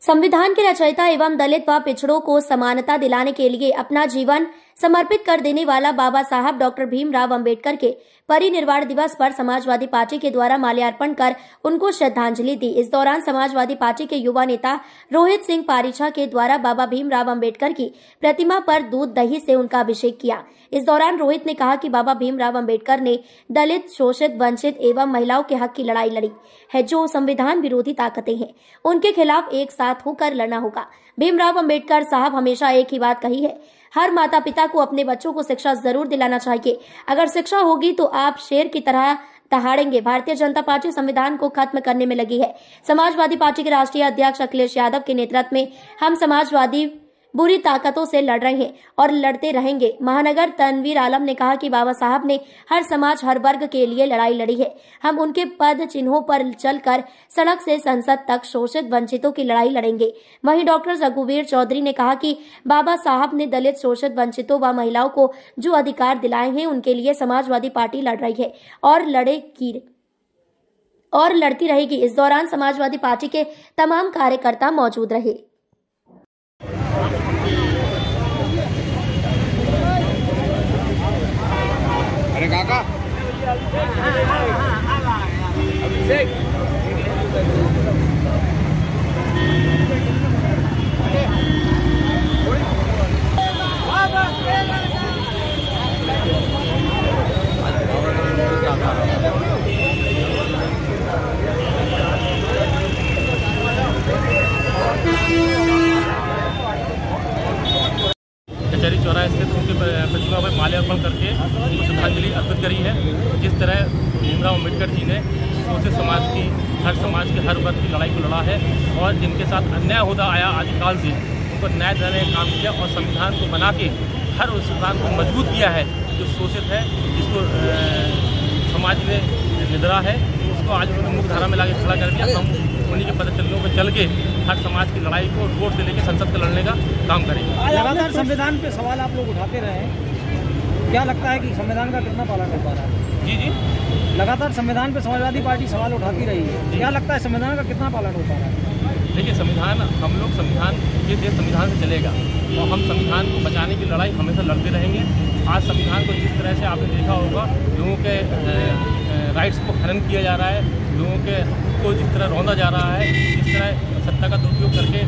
संविधान के रचयिता एवं दलित व पिछड़ों को समानता दिलाने के लिए अपना जीवन समर्पित कर देने वाला बाबा साहब डॉक्टर भीमराव अंबेडकर के परिनिर्वाण दिवस पर समाजवादी पार्टी के द्वारा माल्यार्पण कर उनको श्रद्धांजलि दी। इस दौरान समाजवादी पार्टी के युवा नेता रोहित सिंह पारिछा के द्वारा बाबा भीमराव अंबेडकर की प्रतिमा पर दूध दही से उनका अभिषेक किया। इस दौरान रोहित ने कहा कि बाबा भीमराव अंबेडकर ने दलित, शोषित, वंचित एवं महिलाओं के हक की लड़ाई लड़ी है। जो संविधान विरोधी ताकतें हैं उनके खिलाफ एक साथ होकर लड़ना होगा। भीमराव अंबेडकर साहब हमेशा एक ही बात कही है, हर माता पिता को अपने बच्चों को शिक्षा जरूर दिलाना चाहिए। अगर शिक्षा होगी तो आप शेर की तरह दहाड़ेंगे। भारतीय जनता पार्टी संविधान को खत्म करने में लगी है। समाजवादी पार्टी के राष्ट्रीय अध्यक्ष अखिलेश यादव के नेतृत्व में हम समाजवादी बुरी ताकतों से लड़ रहे हैं और लड़ते रहेंगे। महानगर तनवीर आलम ने कहा कि बाबा साहब ने हर समाज, हर वर्ग के लिए लड़ाई लड़ी है। हम उनके पद चिन्हों पर चलकर सड़क से संसद तक शोषित वंचितों की लड़ाई लड़ेंगे। वहीं डॉक्टर रघुवीर चौधरी ने कहा कि बाबा साहब ने दलित, शोषित, वंचितों व महिलाओं को जो अधिकार दिलाए हैं उनके लिए समाजवादी पार्टी लड़ रही है और लड़ती रहेगी। इस दौरान समाजवादी पार्टी के तमाम कार्यकर्ता मौजूद रहे। अरे काका कचहरी चौराहे स्थित उनके प्रतिमा पर माल्यार्पण करके उनको श्रद्धांजलि अर्पित करी है। जिस तरह भीमराव अम्बेडकर जी ने शोषित समाज की, हर समाज के हर वर्ग की लड़ाई को लड़ा है और जिनके साथ अन्याय होता आया आदिकाल से उनको न्याय दिलाने का काम किया और संविधान को बना के हर उस संविधान को मजबूत किया है। जो शोषित है, जिसको समाज ने निदरा है, उसको आज उन्होंने मुख्य धारा में लाके खड़ा कर दिया। हम उन्हीं के पदचलियों पर चल के हर समाज की लड़ाई को वोट से लेकर संसद में लड़ने का काम करेंगे। लगातार संविधान पे सवाल आप लोग उठाते रहे हैं, क्या लगता है कि संविधान का कितना पालन कर पा रहा है? जी लगातार संविधान पे समाजवादी पार्टी सवाल उठाती रही है, क्या लगता है संविधान का कितना पालन हो पा रहा है? देखिए, संविधान, हम लोग संविधान, ये देश संविधान से चलेगा और हम संविधान को बचाने की लड़ाई हमेशा लड़ते रहेंगे। आज संविधान को जिस तरह से आपने देखा होगा, लोगों के राइट्स को हनन किया जा रहा है, लोगों के को जिस तरह रौंदा जा रहा है, जिस तरह सत्ता का दुरुपयोग करके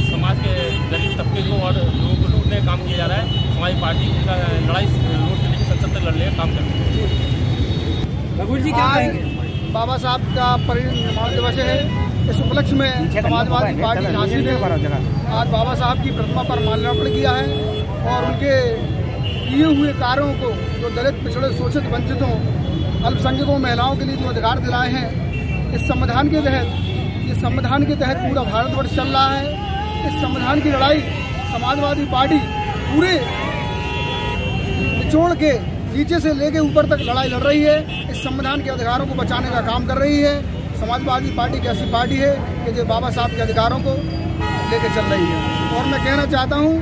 समाज के गरीब तबके को और लोगों को लूटने का काम किया जा रहा है, हमारी पार्टी का लड़ाई रोड से लेकर संसद तक लड़ने का काम करती है। रघुवीर जी क्या कहेंगे? बाबा साहब का परिनिर्वाण दिवस है। इस उपलक्ष्य में समाजवादी पार्टी झांसी ने आज बाबा साहब की प्रतिमा पर माल्यार्पण किया है और उनके किए हुए कार्यों को, जो दलित, पिछड़े, शोषित, वंचितों, अल्पसंख्यकों, महिलाओं के लिए जो अधिकार दिलाए हैं, इस संविधान के तहत पूरा भारतवर्ष चल रहा है। इस संविधान की लड़ाई समाजवादी पार्टी पूरे निचोड़ के नीचे से लेके ऊपर तक लड़ाई लड़ रही है। इस संविधान के अधिकारों को बचाने का काम कर रही है। समाजवादी पार्टी एक ऐसी पार्टी है कि जो बाबा साहब के अधिकारों को लेके चल रही है। और मैं कहना चाहता हूँ,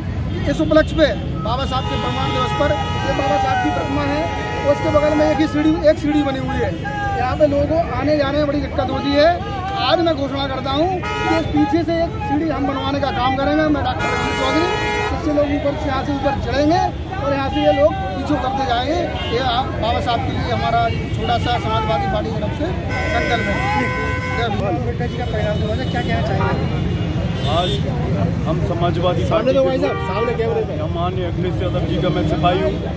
इस उपलक्ष्य पे बाबा साहब के परिनिर्वाण दिवस पर ये बाबा साहब की प्रतिमा है और उसके बगल में एक सीढ़ी बनी हुई है। यहाँ पे लोगों को आने जाने में बड़ी दिक्कत होती है। आज मैं घोषणा करता हूँ कि पीछे से एक सीढ़ी हम बनवाने का काम करेंगे। मैं डॉक्टर रघुवीर चौधरी, इससे लोग ऊपर से यहाँ से ऊपर चढ़ेंगे और यहाँ से ये लोग पीछे करते जाएंगे। ये बाबा साहब के लिए हमारा छोटा सा समाजवादी पार्टी की तरफ से संकल्प है। अम्बेडकर जी का परिणाम दिवस है, क्या कहना चाहेंगे? आज हम समाजवादी पार्टी माननीय अखिलेश यादव जी का मैं सिपाही हूँ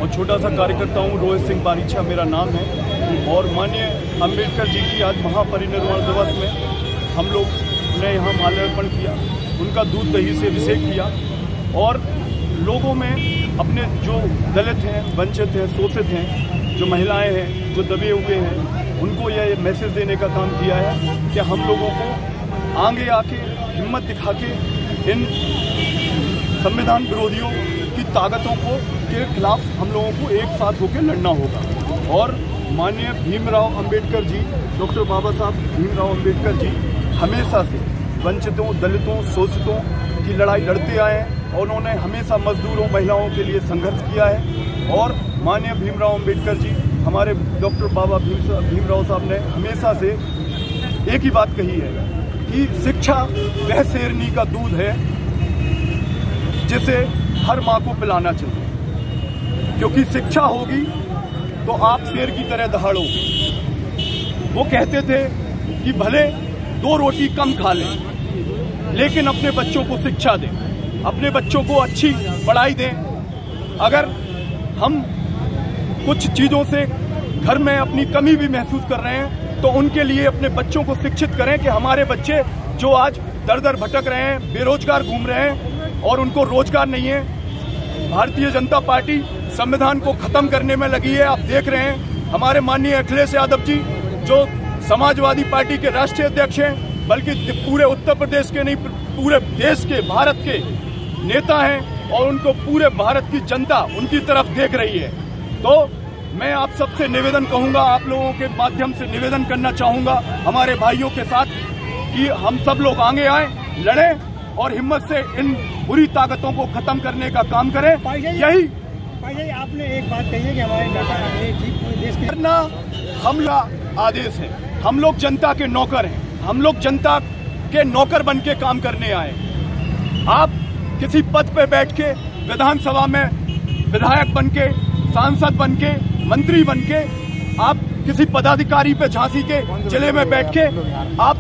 और छोटा सा कार्यकर्ता हूँ। रोहित सिंह पारिछा मेरा नाम है और माननीय अम्बेडकर जी की आज महापरिनिर्वाण दिवस में हम लोग ने यहाँ माल्यार्पण किया, उनका दूध दही से अभिषेक किया और लोगों में अपने जो दलित हैं, वंचित हैं, शोषित हैं, जो महिलाएं हैं, जो दबे हुए हैं, उनको यह मैसेज देने का काम किया है कि हम लोगों को आगे आके हिम्मत दिखा के इन संविधान विरोधियों की ताकतों के खिलाफ हम लोगों को एक साथ होकर लड़ना होगा। और माननीय भीमराव अंबेडकर जी, डॉक्टर बाबा साहब भीमराव अंबेडकर जी हमेशा से वंचितों, दलितों, शोषितों की लड़ाई लड़ते आए हैं और उन्होंने हमेशा मजदूरों, महिलाओं के लिए संघर्ष किया है। और माननीय भीमराव अंबेडकर जी, हमारे डॉक्टर बाबा भीमराव साहब ने हमेशा से एक ही बात कही है कि शिक्षा वह शेरनी का दूध है जिसे हर माँ को पिलाना चाहिए, क्योंकि शिक्षा होगी तो आप शेर की तरह दहाड़ोगे। वो कहते थे कि भले 2 रोटी कम खा लें, लेकिन अपने बच्चों को शिक्षा दें, अपने बच्चों को अच्छी पढ़ाई दें। अगर हम कुछ चीज़ों से घर में अपनी कमी भी महसूस कर रहे हैं तो उनके लिए अपने बच्चों को शिक्षित करें कि हमारे बच्चे जो आज दर दर भटक रहे हैं, बेरोजगार घूम रहे हैं और उनको रोजगार नहीं है। भारतीय जनता पार्टी संविधान को खत्म करने में लगी है। आप देख रहे हैं हमारे माननीय अखिलेश यादव जी जो समाजवादी पार्टी के राष्ट्रीय अध्यक्ष हैं, बल्कि पूरे उत्तर प्रदेश के नहीं पूरे देश के, भारत के नेता हैं और उनको पूरे भारत की जनता उनकी तरफ देख रही है। तो मैं आप सबसे निवेदन कहूंगा, आप लोगों के माध्यम से निवेदन करना चाहूंगा हमारे भाइयों के साथ कि हम सब लोग आगे आए, लड़ें और हिम्मत से इन बुरी ताकतों को खत्म करने का काम करें। यही आपने एक बात कही है कि हमारे देश के करना हम लोग आदेश है। हम लोग जनता के नौकर हैं, हम लोग जनता के नौकर बन के काम करने आए। आप किसी पद पे बैठ के विधानसभा में विधायक बन के, सांसद बन के, मंत्री बन के, आप किसी पदाधिकारी पे झांसी के जिले में बैठ के आप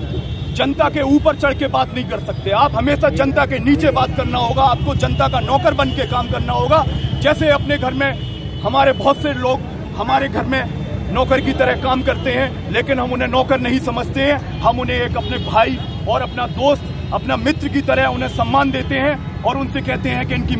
जनता के ऊपर चढ़ के बात नहीं कर सकते। आप हमेशा जनता के नीचे बात करना होगा। आपको जनता का नौकर बन के काम करना होगा। जैसे अपने घर में हमारे बहुत से लोग हमारे घर में नौकर की तरह काम करते हैं, लेकिन हम उन्हें नौकर नहीं समझते हैं। हम उन्हें एक अपने भाई और अपना दोस्त, अपना मित्र की तरह उन्हें सम्मान देते हैं और उनसे कहते हैं कि इनकी